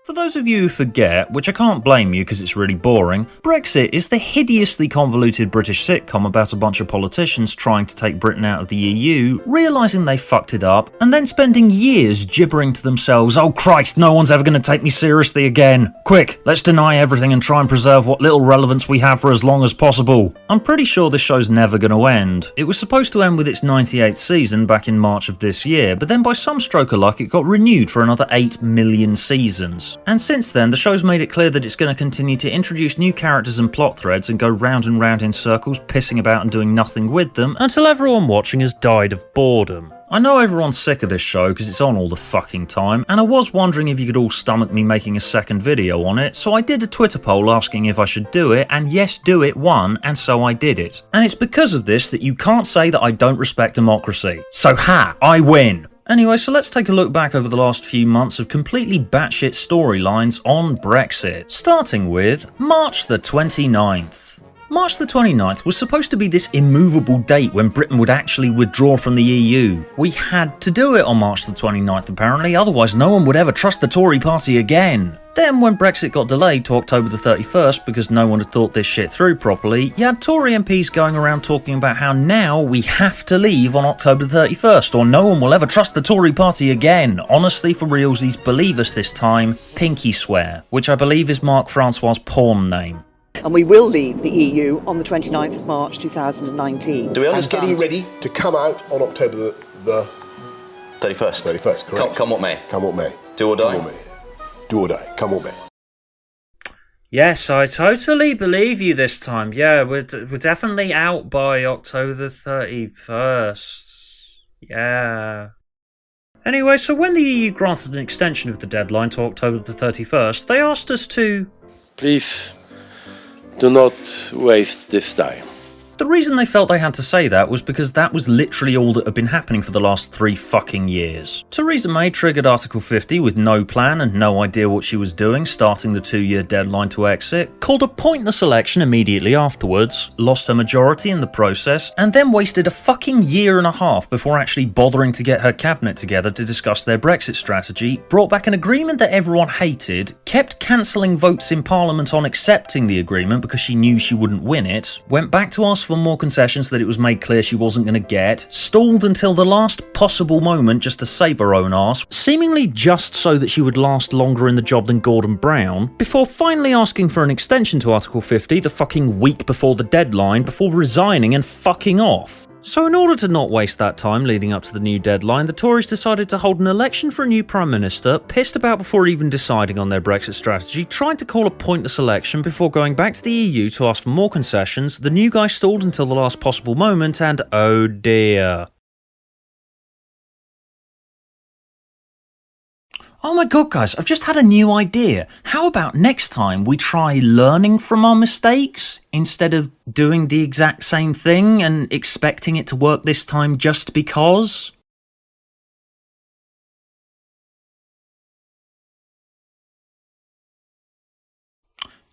For those of you who forget, which I can't blame you because it's really boring, Brexit is the hideously convoluted British sitcom about a bunch of politicians trying to take Britain out of the EU, realising they fucked it up, and then spending years gibbering to themselves, "Oh Christ, no one's ever going to take me seriously again. Quick, let's deny everything and try and preserve what little relevance we have for as long as possible." I'm pretty sure this show's never going to end. It was supposed to end with its 98th season back in March of this year, but then by some stroke of luck it got renewed for another 8 million seasons. And since then, the show's made it clear that it's going to continue to introduce new characters and plot threads and go round and round in circles, pissing about and doing nothing with them, until everyone watching has died of boredom. I know everyone's sick of this show because it's on all the fucking time, and I was wondering if you could all stomach me making a second video on it, so I did a Twitter poll asking if I should do it, and Yes Do It won, and so I did it. And it's because of this that you can't say that I don't respect democracy. So I win! Anyway, so let's take a look back over the last few months of completely batshit storylines on Brexit, starting with March the 29th. March the 29th was supposed to be this immovable date when Britain would actually withdraw from the EU. We had to do it on March the 29th apparently, otherwise no one would ever trust the Tory party again. Then when Brexit got delayed to October the 31st because no one had thought this shit through properly, you had Tory MPs going around talking about how now we have to leave on October the 31st or no one will ever trust the Tory party again. Honestly, for realsies, believe us this time, Pinky Swear, which I believe is Mark Francois' porn name. And we will leave the EU on the 29th of March 2019. Do we understand? And getting ready to come out on October the 31st. 31st, correct. Come what may. Come what may. Do or die. Come what may. Do or die. Come what may. Yes, I totally believe you this time. Yeah, we're definitely out by October the 31st. Yeah. Anyway, so when the EU granted an extension of the deadline to October the 31st, they asked us to... Please, do not waste this time. The reason they felt they had to say that was because that was literally all that had been happening for the last 3 fucking years. Theresa May triggered Article 50 with no plan and no idea what she was doing, starting the 2-year deadline to exit, called a pointless election immediately afterwards, lost her majority in the process, and then wasted a fucking year and a half before actually bothering to get her cabinet together to discuss their Brexit strategy, brought back an agreement that everyone hated, kept cancelling votes in Parliament on accepting the agreement because she knew she wouldn't win it, went back to ask for more concessions that it was made clear she wasn't going to get, stalled until the last possible moment just to save her own arse, seemingly just so that she would last longer in the job than Gordon Brown, before finally asking for an extension to Article 50 the fucking week before the deadline, before resigning and fucking off. So in order to not waste that time leading up to the new deadline, the Tories decided to hold an election for a new Prime Minister, pissed about before even deciding on their Brexit strategy, trying to call a pointless election before going back to the EU to ask for more concessions, the new guy stalled until the last possible moment, and oh dear. Oh my god guys, I've just had a new idea. How about next time we try learning from our mistakes instead of doing the exact same thing and expecting it to work this time just because?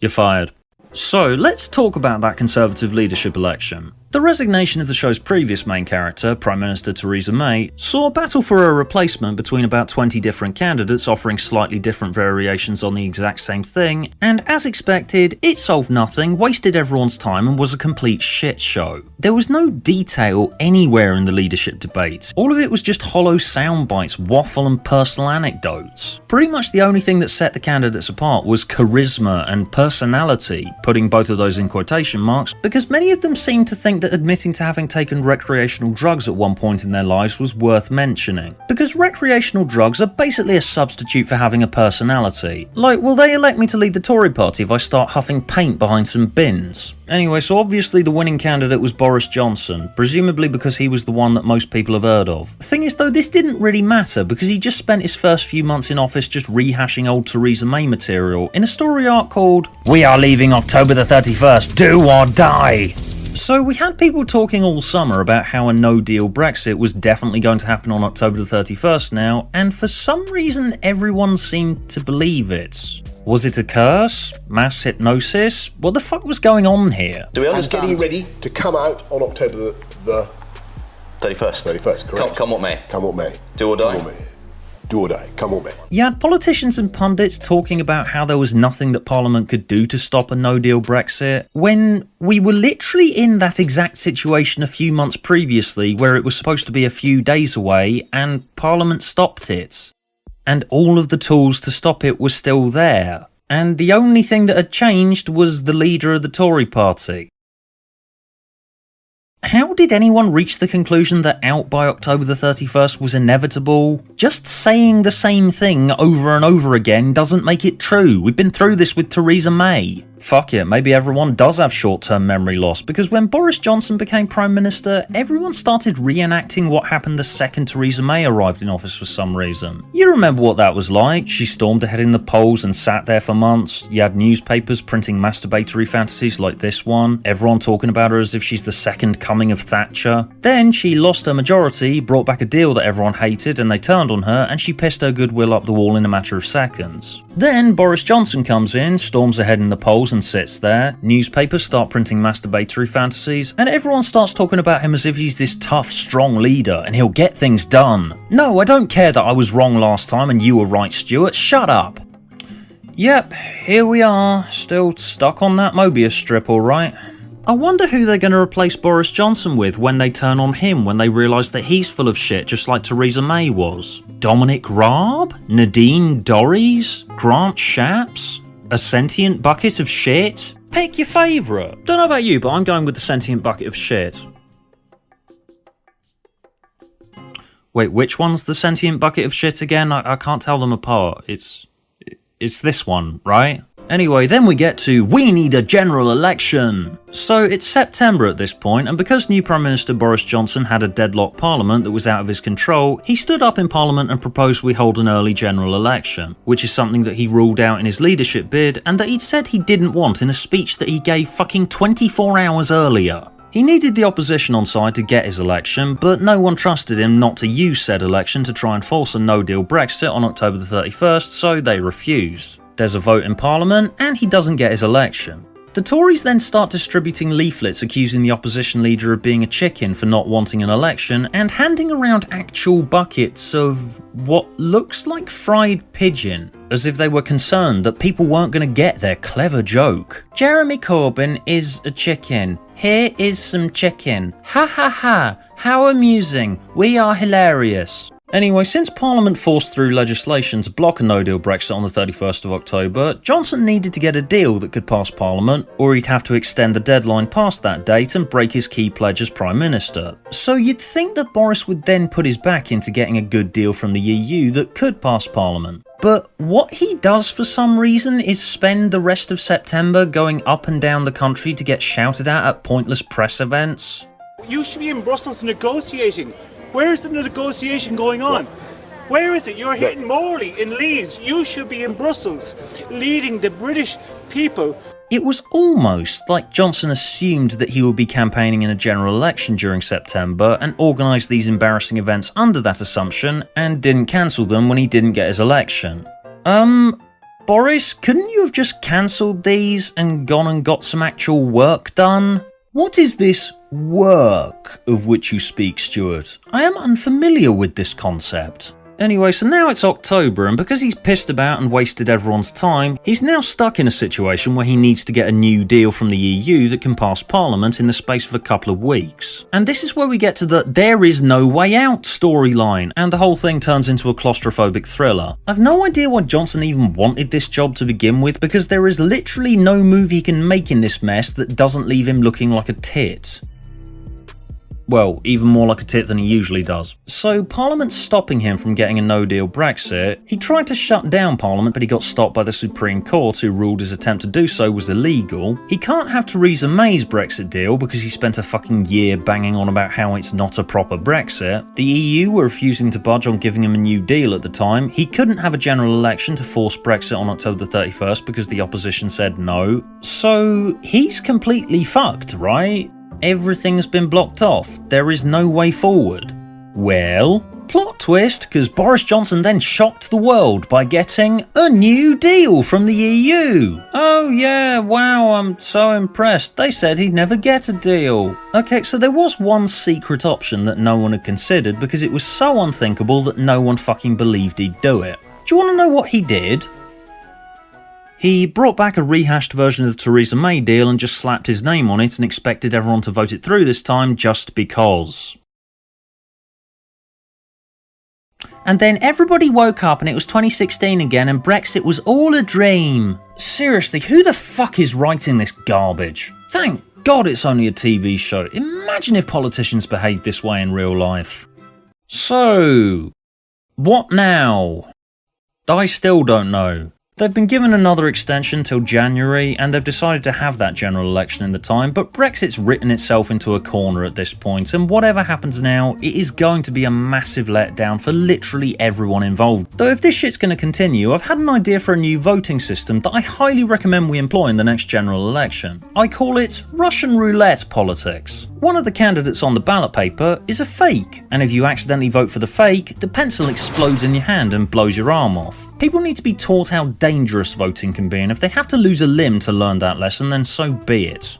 You're fired. So let's talk about that Conservative leadership election. The resignation of the show's previous main character, Prime Minister Theresa May, saw a battle for a replacement between about 20 different candidates offering slightly different variations on the exact same thing, and as expected, it solved nothing, wasted everyone's time and was a complete shit show. There was no detail anywhere in the leadership debate. All of it was just hollow sound bites, waffle and personal anecdotes. Pretty much the only thing that set the candidates apart was charisma and personality, putting both of those in quotation marks, because many of them seemed to think that admitting to having taken recreational drugs at one point in their lives was worth mentioning. Because recreational drugs are basically a substitute for having a personality. Like, will they elect me to lead the Tory party if I start huffing paint behind some bins? Anyway, so obviously the winning candidate was Boris Johnson, presumably because he was the one that most people have heard of. The thing is though, this didn't really matter because he just spent his first few months in office just rehashing old Theresa May material in a story arc called "We are leaving October the 31st, do or die." So we had people talking all summer about how a no-deal Brexit was definitely going to happen on October the 31st now, and for some reason everyone seemed to believe it. Was it a curse? Mass hypnosis? What the fuck was going on here? Do we understand? And getting ready to come out on October the 31st. 31st, correct. Come what may. Come what may. Do or die. Come what may. do or die. Come on, mate. You had politicians and pundits talking about how there was nothing that Parliament could do to stop a no-deal Brexit, when we were literally in that exact situation a few months previously where it was supposed to be a few days away and Parliament stopped it. And all of the tools to stop it were still there. And the only thing that had changed was the leader of the Tory party. How did anyone reach the conclusion that out by October the 31st was inevitable? Just saying the same thing over and over again doesn't make it true. We've been through this with Theresa May. Fuck it, maybe everyone does have short-term memory loss, because when Boris Johnson became Prime Minister, everyone started reenacting what happened the second Theresa May arrived in office for some reason. You remember what that was like? She stormed ahead in the polls and sat there for months. You had newspapers printing masturbatory fantasies like this one, everyone talking about her as if she's the second coming of Thatcher. Then she lost her majority, brought back a deal that everyone hated, and they turned on her, and she pissed her goodwill up the wall in a matter of seconds. Then Boris Johnson comes in, storms ahead in the polls and sits there, newspapers start printing masturbatory fantasies, and everyone starts talking about him as if he's this tough, strong leader and he'll get things done. No, I don't care that I was wrong last time and you were right, Stuart, shut up. Yep, here we are, still stuck on that Mobius strip, alright. I wonder who they're going to replace Boris Johnson with when they turn on him when they realise that he's full of shit just like Theresa May was. Dominic Raab? Nadine Dorries? Grant Shapps? A sentient bucket of shit? Pick your favourite. Don't know about you, but I'm going with the sentient bucket of shit. Wait, which one's the sentient bucket of shit again? I can't tell them apart. It's this one, right? Anyway, then we get to, we need a general election. So it's September at this point, and because new Prime Minister Boris Johnson had a deadlock parliament that was out of his control, he stood up in parliament and proposed we hold an early general election, which is something that he ruled out in his leadership bid and that he'd said he didn't want in a speech that he gave fucking 24 hours earlier. He needed the opposition on side to get his election, but no one trusted him not to use said election to try and force a no-deal Brexit on October the 31st, so they refused. There's a vote in Parliament, and he doesn't get his election. The Tories then start distributing leaflets accusing the opposition leader of being a chicken for not wanting an election, and handing around actual buckets of what looks like fried pigeon, as if they were concerned that people weren't going to get their clever joke. Jeremy Corbyn is a chicken. Here is some chicken. Ha ha ha, how amusing. We are hilarious. Anyway, since Parliament forced through legislation to block a no-deal Brexit on the 31st of October, Johnson needed to get a deal that could pass Parliament, or he'd have to extend the deadline past that date and break his key pledge as Prime Minister. So you'd think that Boris would then put his back into getting a good deal from the EU that could pass Parliament. But what he does for some reason is spend the rest of September going up and down the country to get shouted at pointless press events. You should be in Brussels negotiating. Where's the negotiation going on? Where is it? You're hitting Morley in Leeds. You should be in Brussels, leading the British people. It was almost like Johnson assumed that he would be campaigning in a general election during September and organised these embarrassing events under that assumption and didn't cancel them when he didn't get his election. Boris, couldn't you have just cancelled these and gone and got some actual work done? What is this work of which you speak, Stuart? I am unfamiliar with this concept. Anyway, so now it's October, and because he's pissed about and wasted everyone's time, he's now stuck in a situation where he needs to get a new deal from the EU that can pass Parliament in the space of a couple of weeks. And this is where we get to the there is no way out storyline, and the whole thing turns into a claustrophobic thriller. I've no idea why Johnson even wanted this job to begin with, because there is literally no move he can make in this mess that doesn't leave him looking like a tit. Well, even more like a tit than he usually does. So Parliament's stopping him from getting a no-deal Brexit. He tried to shut down Parliament, but he got stopped by the Supreme Court, who ruled his attempt to do so was illegal. He can't have Theresa May's Brexit deal because he spent a fucking year banging on about how it's not a proper Brexit. The EU were refusing to budge on giving him a new deal at the time. He couldn't have a general election to force Brexit on October the 31st because the opposition said no. So he's completely fucked, right? Everything's been blocked off. There is no way forward. Well, Plot twist, because Boris Johnson then shocked the world by getting a new deal from the EU. Oh yeah, wow, I'm so impressed. They said he'd never get a deal. Okay, so there was one secret option that no one had considered because it was so unthinkable that no one fucking believed he'd do it. Do you want to know what he did? He brought back a rehashed version of the Theresa May deal and just slapped his name on it and expected everyone to vote it through this time just because. And then everybody woke up and it was 2016 again and Brexit was all a dream. Seriously, who the fuck is writing this garbage? Thank God it's only a TV show. Imagine if politicians behaved this way in real life. So, what now? I still don't know. They've been given another extension till January and they've decided to have that general election in the time, but Brexit's written itself into a corner at this point, and whatever happens now, it is going to be a massive letdown for literally everyone involved. Though if this shit's going to continue, I've had an idea for a new voting system that I highly recommend we employ in the next general election. I call it Russian roulette politics. One of the candidates on the ballot paper is a fake, and if you accidentally vote for the fake, the pencil explodes in your hand and blows your arm off. People need to be taught how dangerous voting can be, and if they have to lose a limb to learn that lesson, then so be it.